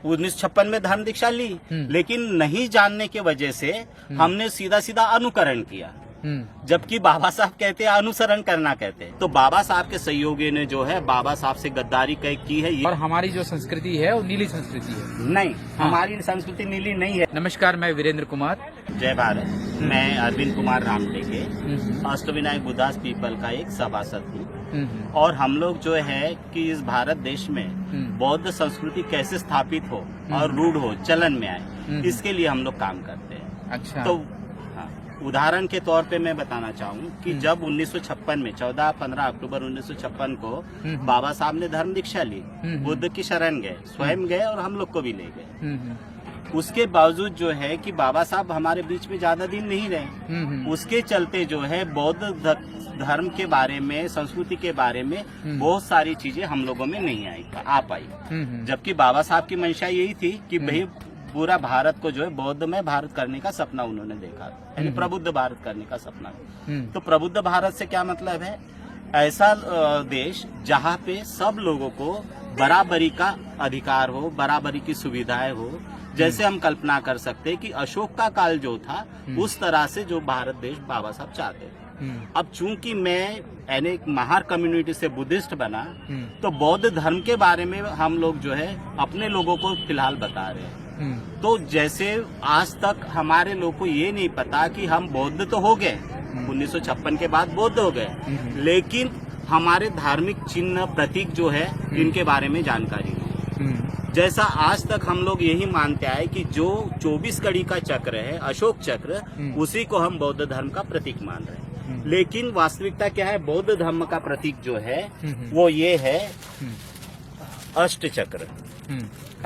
1956 में धर्म दीक्षा ली, लेकिन नहीं जानने के वजह से हमने सीधा सीधा अनुकरण किया, जबकि बाबा साहब कहते हैं अनुसरण करना कहते हैं। तो बाबा साहब के सहयोगियों ने जो है बाबा साहब से गद्दारी की है। और हमारी जो संस्कृति है वो नीली संस्कृति है। नहीं, हमारी संस्कृति नीली नहीं है। नमस्कार, मैं वीरेंद्र कुमार। जय भारत। मैं अरविंद कुमार रामटेके अष्टविनायक बुद्धास पीपल का एक सभासद हूँ। और हम लोग जो है कि इस भारत देश में बौद्ध संस्कृति कैसे स्थापित हो और रूढ़ हो, चलन में आए, इसके लिए हम लोग काम करते हैं। अच्छा। तो उदाहरण के तौर पे मैं बताना चाहूँ कि जब 1956 में 14-15 अक्टूबर 1956 को बाबा साहब ने धर्म दीक्षा ली, बुद्ध की शरण गए, स्वयं गए और हम लोग को भी ले गए। उसके बावजूद जो है कि बाबा साहब हमारे बीच में ज्यादा दिन नहीं रहे। उसके चलते जो है बौद्ध धर्म के बारे में, संस्कृति के बारे में बहुत सारी चीजें हम लोगों में नहीं आ पाई। जबकि बाबा साहब की मंशा यही थी कि भाई पूरा भारत को जो है बौद्धमय भारत करने का सपना उन्होंने देखा, यानी प्रबुद्ध भारत करने का सपना। तो प्रबुद्ध भारत से क्या मतलब है? ऐसा देश जहाँ पे सब लोगों को बराबरी का अधिकार हो, बराबरी की सुविधाएं हो। जैसे हम कल्पना कर सकते हैं कि अशोक का काल जो था, उस तरह से जो भारत देश बाबा साहब चाहते थे। अब चूंकि मैं यानी एक महार कम्युनिटी से बुद्धिस्ट बना, तो बौद्ध धर्म के बारे में हम लोग जो है अपने लोगों को फिलहाल बता रहे हैं। तो जैसे आज तक हमारे लोग को ये नहीं पता कि हम बौद्ध तो हो गए, 1956 के बाद बौद्ध हो गए, लेकिन हमारे धार्मिक चिन्ह प्रतीक जो है इनके बारे में जानकारी नहीं। जैसा आज तक हम लोग यही मानते आए कि जो 24 कड़ी का चक्र है, अशोक चक्र, उसी को हम बौद्ध धर्म का प्रतीक मान रहे हैं। लेकिन वास्तविकता क्या है? बौद्ध धर्म का प्रतीक जो है वो ये है अष्ट चक्र।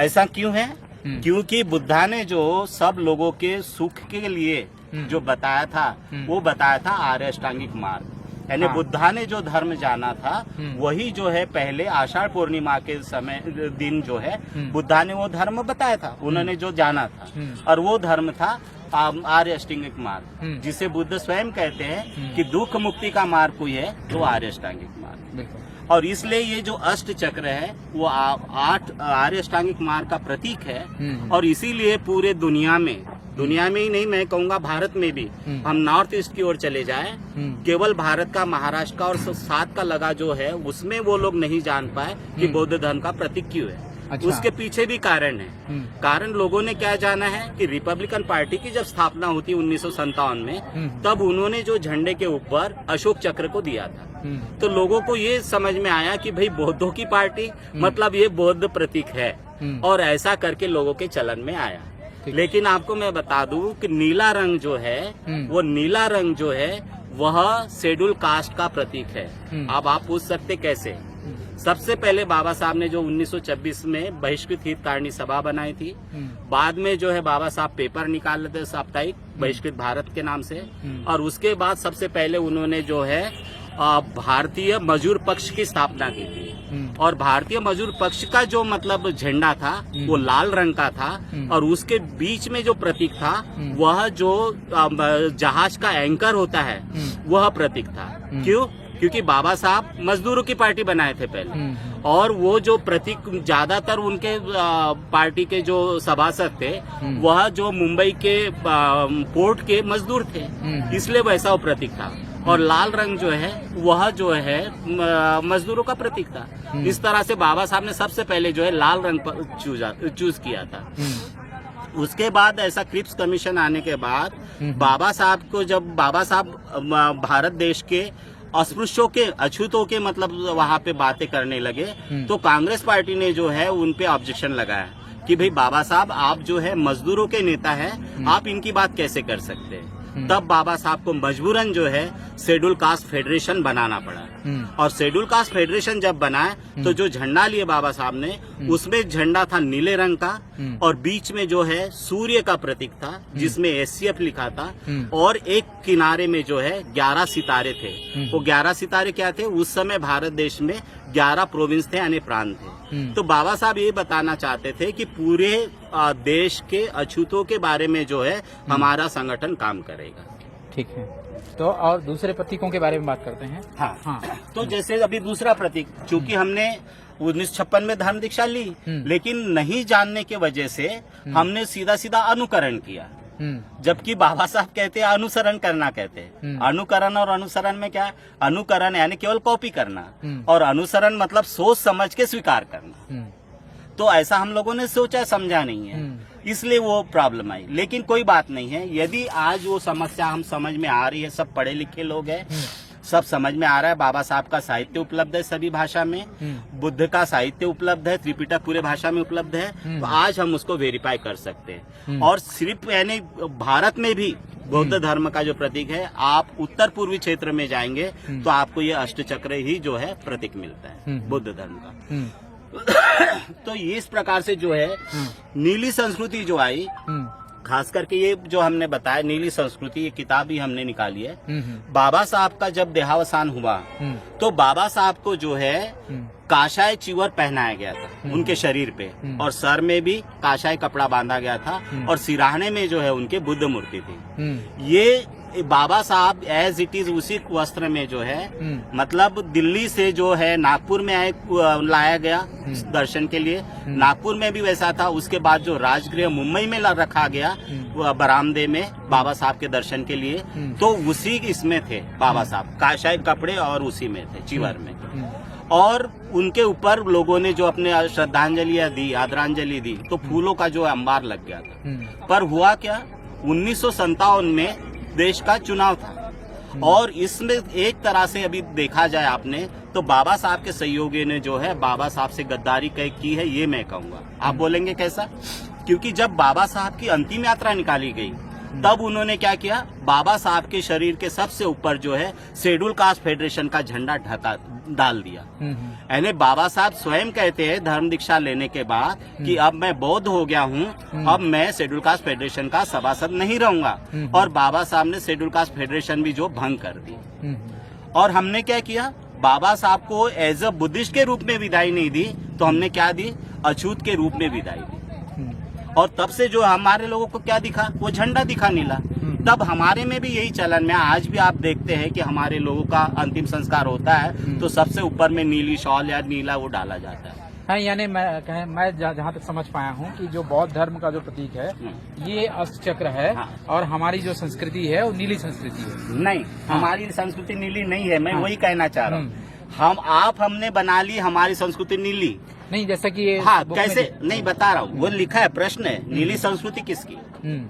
ऐसा क्यों है? क्योंकि बुद्धा ने जो सब लोगों के सुख के लिए जो बताया था, वो बताया था आर्य अष्टांगिक मार्ग। यानी बुद्धा ने जो धर्म जाना था वही जो है पहले आषाढ़ पूर्णिमा के समय दिन जो है बुद्धा ने वो धर्म बताया था, उन्होंने जो जाना था, और वो धर्म था आर्य अष्टांगिक मार्ग, जिसे बुद्ध स्वयं कहते हैं कि दुख मुक्ति का मार्ग कोई है तो आर्य अष्टांगिक मार्ग। और इसलिए ये जो अष्ट चक्र है वो 8 आर्य अष्टांगिक मार्ग का प्रतीक है। और इसीलिए पूरे दुनिया में ही नहीं, मैं कहूँगा भारत में भी, हम नॉर्थ ईस्ट की ओर चले जाएं, केवल भारत का, महाराष्ट्र का और साथ का लगा जो है उसमें वो लोग नहीं जान पाए कि बौद्ध धर्म का प्रतीक क्यों है। अच्छा। उसके पीछे भी कारण है। कारण लोगों ने क्या जाना है कि रिपब्लिकन पार्टी की जब स्थापना होती 1957 में, तब उन्होंने जो झंडे के ऊपर अशोक चक्र को दिया था, तो लोगों को ये समझ में आया कि भाई बौद्धों की पार्टी मतलब ये बौद्ध प्रतीक है, और ऐसा करके लोगों के चलन में आया। लेकिन आपको मैं बता दूं कि नीला रंग जो है, वो नीला रंग जो है वह शेड्यूल कास्ट का प्रतीक है। अब आप पूछ सकते कैसे? सबसे पहले बाबा साहब ने जो 1926 में बहिष्कृत हितकारिणी सभा बनाई थी, बाद में जो है बाबा साहब पेपर निकाल लेते साप्ताहिक बहिष्कृत भारत के नाम से, और उसके बाद सबसे पहले उन्होंने जो है भारतीय मजदूर पक्ष की स्थापना की थी। और भारतीय मजदूर पक्ष का जो मतलब झंडा था वो लाल रंग का था, और उसके बीच में जो प्रतीक था वह जो जहाज का एंकर होता है वह प्रतीक था। क्यों? क्योंकि बाबा साहब मजदूरों की पार्टी बनाए थे पहले, और वो जो प्रतीक ज्यादातर उनके पार्टी के जो सभासद थे वह जो मुंबई के पोर्ट के मजदूर थे, इसलिए वैसा वो प्रतीक था। और लाल रंग जो है वह जो है मजदूरों का प्रतीक था। इस तरह से बाबा साहब ने सबसे पहले जो है लाल रंग पर चूज किया था। उसके बाद ऐसा क्रिप्स कमीशन आने के बाद बाबा साहब को, जब बाबा साहब भारत देश के अस्पृश्यों के, अछूतों के मतलब वहाँ पे बातें करने लगे, तो कांग्रेस पार्टी ने जो है उन पे ऑब्जेक्शन लगाया कि भाई बाबा साहब आप जो है मजदूरों के नेता हैं, आप इनकी बात कैसे कर सकते हैं। तब बाबा साहब को मजबूरन जो है शेड्यूल कास्ट फेडरेशन बनाना पड़ा। और शेड्यूल कास्ट फेडरेशन जब बनाए तो जो झंडा लिए बाबा साहब ने, उसमें झंडा था नीले रंग का, और बीच में जो है सूर्य का प्रतीक था जिसमें SCF लिखा था, और एक किनारे में जो है 11 सितारे थे। वो 11 सितारे क्या थे? उस समय भारत देश में 11 प्रोविंस थे, यानी प्रांत थे। तो बाबा साहब ये बताना चाहते थे कि पूरे देश के अछूतों के बारे में जो है हमारा संगठन काम करेगा। ठीक है, तो और दूसरे प्रतीकों के बारे में बात करते हैं। हाँ। तो जैसे अभी दूसरा प्रतीक, चूंकि हमने 1956 में धर्म दीक्षा ली, लेकिन नहीं जानने के वजह से हमने सीधा सीधा अनुकरण किया, जबकि बाबा साहब कहते हैं अनुसरण करना कहते हैं। अनुकरण और अनुसरण में क्या है? अनुकरण यानी केवल कॉपी करना, और अनुसरण मतलब सोच समझ के स्वीकार करना। तो ऐसा हम लोगों ने सोचा समझा नहीं है, इसलिए वो प्रॉब्लम आई। लेकिन कोई बात नहीं है, यदि आज वो समस्या हम समझ में आ रही है, सब पढ़े लिखे लोग हैं, सब समझ में आ रहा है। बाबा साहब का साहित्य उपलब्ध है सभी भाषा में, बुद्ध का साहित्य उपलब्ध है, त्रिपिटक पूरे भाषा में उपलब्ध है, तो आज हम उसको वेरीफाई कर सकते हैं। और सिर्फ यानी भारत में भी बौद्ध धर्म का जो प्रतीक है, आप उत्तर पूर्वी क्षेत्र में जाएंगे तो आपको ये अष्टचक्र ही जो है प्रतीक मिलता है बुद्ध धर्म का। तो इस प्रकार से जो है नीली संस्कृति जो आई, खास करके ये जो हमने बताया नीली संस्कृति, ये किताब ही हमने निकाली है। बाबा साहब का जब देहावसान हुआ तो बाबा साहब को जो है काशाय चिवर पहनाया गया था उनके शरीर पे, और सर में भी काशाय कपड़ा बांधा गया था, और सिराहने में जो है उनके बुद्ध मूर्ति थी। ये बाबा साहब एज इट इज उसी वस्त्र में जो है, मतलब दिल्ली से जो है नागपुर में लाया गया दर्शन के लिए, नागपुर में भी वैसा था। उसके बाद जो राजगृह मुंबई में रखा गया बरामदे में बाबा साहब के दर्शन के लिए, तो उसी इसमें थे बाबा साहब, काशाय कपड़े और उसी में थे चिवर में। और उनके ऊपर लोगों ने जो अपने श्रद्धांजलियां दी, आदरांजलि दी, तो फूलों का जो अंबार लग गया था। पर हुआ क्या, 1957 में देश का चुनाव था, और इसमें एक तरह से अभी देखा जाए आपने तो बाबा साहब के सहयोगी ने जो है बाबा साहब से गद्दारी की है, ये मैं कहूँगा। आप बोलेंगे कैसा? क्योंकि जब बाबा साहब की अंतिम यात्रा निकाली गई तब उन्होंने क्या किया, बाबा साहब के शरीर के सबसे ऊपर जो है शेड्यूल कास्ट फेडरेशन का झंडा डाल दिया। यानी बाबा साहब स्वयं कहते हैं धर्म दीक्षा लेने के बाद कि अब मैं बौद्ध हो गया हूँ, अब मैं शेड्यूल कास्ट फेडरेशन का सभासद नहीं रहूंगा। और बाबा साहब ने शेड्यूल कास्ट फेडरेशन भी जो भंग कर दी। और हमने क्या किया, बाबा साहब को एज अ बुद्धिस्ट के रूप में विदाई नहीं दी, तो हमने क्या दी, अछूत के रूप में विदाई दी। और तब से जो हमारे लोगों को क्या दिखा, वो झंडा दिखा नीला। तब हमारे में भी यही चलन में आज भी आप देखते हैं कि हमारे लोगों का अंतिम संस्कार होता है तो सबसे ऊपर में नीली शॉल या नीला वो डाला जाता है। हाँ, यानी मैं जहाँ तक समझ पाया हूँ कि जो बौद्ध धर्म का जो प्रतीक है ये अष्टचक्र है। हाँ। और हमारी जो संस्कृति है वो नीली संस्कृति है। नहीं, हमारी संस्कृति नीली नहीं है, मैं वही कहना चाह रहा हूँ। हमने बना ली हमारी संस्कृति नीली नहीं, जैसा कि हाँ कैसे नहीं बता रहा हूँ, वो लिखा है, प्रश्न है नीली संस्कृति किसकी।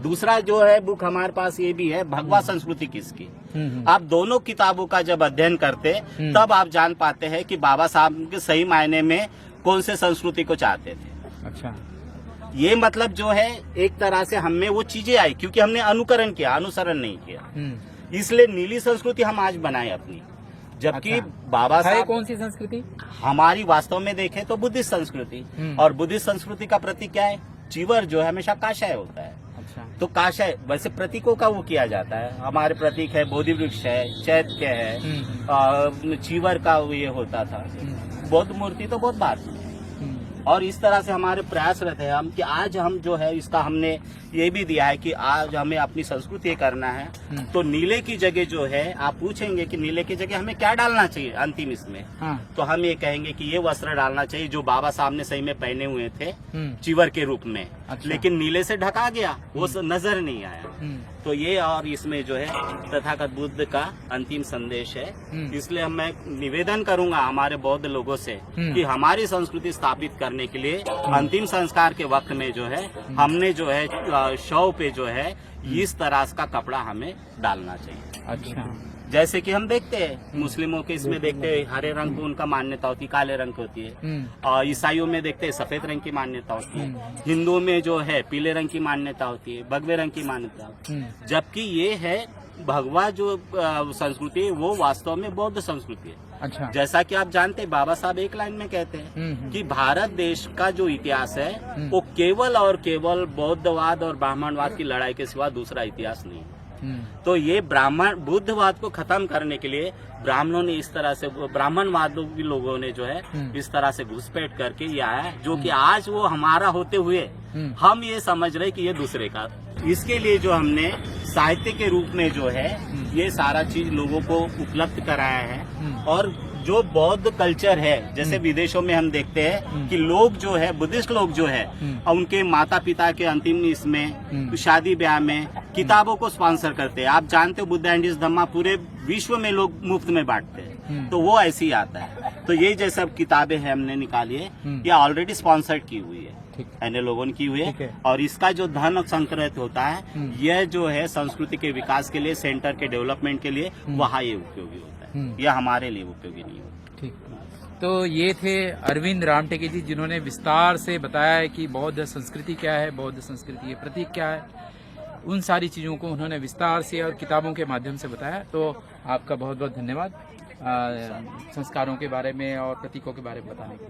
दूसरा जो है बुक हमारे पास ये भी है, भगवा संस्कृति किसकी। आप दोनों किताबों का जब अध्ययन करते तब आप जान पाते हैं कि बाबा साहब के सही मायने में कौन से संस्कृति को चाहते थे। अच्छा, ये मतलब जो है एक तरह से हमें वो चीजें आई क्योंकि हमने अनुकरण किया, अनुसरण नहीं किया, इसलिए नीली संस्कृति हम आज बनाए अपनी। जबकि अच्छा, बाबा साहब कौन सी संस्कृति हमारी वास्तव में देखें तो बुद्धिस्ट संस्कृति, और बुद्धिस्ट संस्कृति का प्रतीक क्या है, चीवर जो है हमेशा काशाय होता है। अच्छा, तो काशाय वैसे प्रतीकों का वो किया जाता है, हमारे प्रतीक है बोधि वृक्ष है, चैत्य है, चीवर का ये होता था, बौद्ध मूर्ति तो बहुत बात। और इस तरह से हमारे प्रयासरत है हम कि आज हम जो है इसका हमने ये भी दिया है कि आज हमें अपनी संस्कृति करना है। तो नीले की जगह जो है, आप पूछेंगे कि नीले की जगह हमें क्या डालना चाहिए अंतिम इसमें। हाँ। तो हम ये कहेंगे कि ये वस्त्र डालना चाहिए जो बाबा साहब ने सही में पहने हुए थे चिवर के रूप में। अच्छा। लेकिन नीले से ढका गया, वो नजर नहीं आया। तो ये और इसमें जो है तथागत बुद्ध का अंतिम संदेश है। इसलिए मैं निवेदन करूंगा हमारे बौद्ध लोगों से कि हमारी संस्कृति स्थापित करने के लिए अंतिम संस्कार के वक्त में जो है हमने जो है शव पे जो है इस तरह का कपड़ा हमें डालना चाहिए। अच्छा, जैसे कि हम देखते हैं मुस्लिमों के इसमें देखते हैं हरे रंग को उनका मान्यता होती है, काले रंग की होती है, और ईसाइयों में देखते हैं सफेद रंग की मान्यता होती है, हिंदुओं में जो है पीले रंग की मान्यता होती है, भगवे रंग की मान्यता होती है। जबकि ये है भगवा जो संस्कृति है वो वास्तव में बौद्ध संस्कृति है। अच्छा, जैसा कि आप जानते हैं बाबा साहब एक लाइन में कहते हैं कि भारत देश का जो इतिहास है वो केवल और केवल बौद्धवाद और ब्राह्मणवाद की लड़ाई के सिवा दूसरा इतिहास नहीं है। तो ये बुद्धवाद को खत्म करने के लिए ब्राह्मणों ने इस तरह से, ब्राह्मणवादी लोगों ने जो है इस तरह से घुसपैठ करके ये आया, जो कि आज वो हमारा होते हुए हम ये समझ रहे कि ये दूसरे का। इसके लिए जो हमने साहित्य के रूप में जो है ये सारा चीज लोगों को उपलब्ध कराया है। और जो बौद्ध कल्चर है, जैसे विदेशों में हम देखते हैं कि लोग जो है, बुद्धिस्ट लोग जो है, उनके माता पिता के अंतिम इसमें शादी ब्याह में किताबों को स्पॉन्सर करते हैं। आप जानते हो बुद्ध एंड हिज धम्मा पूरे विश्व में लोग मुफ्त में बांटते हैं, तो वो ऐसे ही आता है। तो ये जैसे अब किताबें हैं हमने निकाली है, ये ऑलरेडी स्पॉन्सर्ड की हुई है, अन्य लोगों ने की हुई है। और इसका जो धन संग्रहित होता है, यह जो है संस्कृति के विकास के लिए, सेंटर के डेवलपमेंट के लिए, वहाँ ये उपयोगी होता है, यह हमारे लिए उपयोगी नहीं होता। ठीक। तो ये थे अरविंद रामटेके जी, जिन्होंने विस्तार से बताया कि बौद्ध संस्कृति क्या है, बौद्ध संस्कृति के प्रतीक क्या है। उन सारी चीज़ों को उन्होंने विस्तार से और किताबों के माध्यम से बताया। तो आपका बहुत बहुत धन्यवाद संस्कारों के बारे में और प्रतीकों के बारे में बताने के लिए।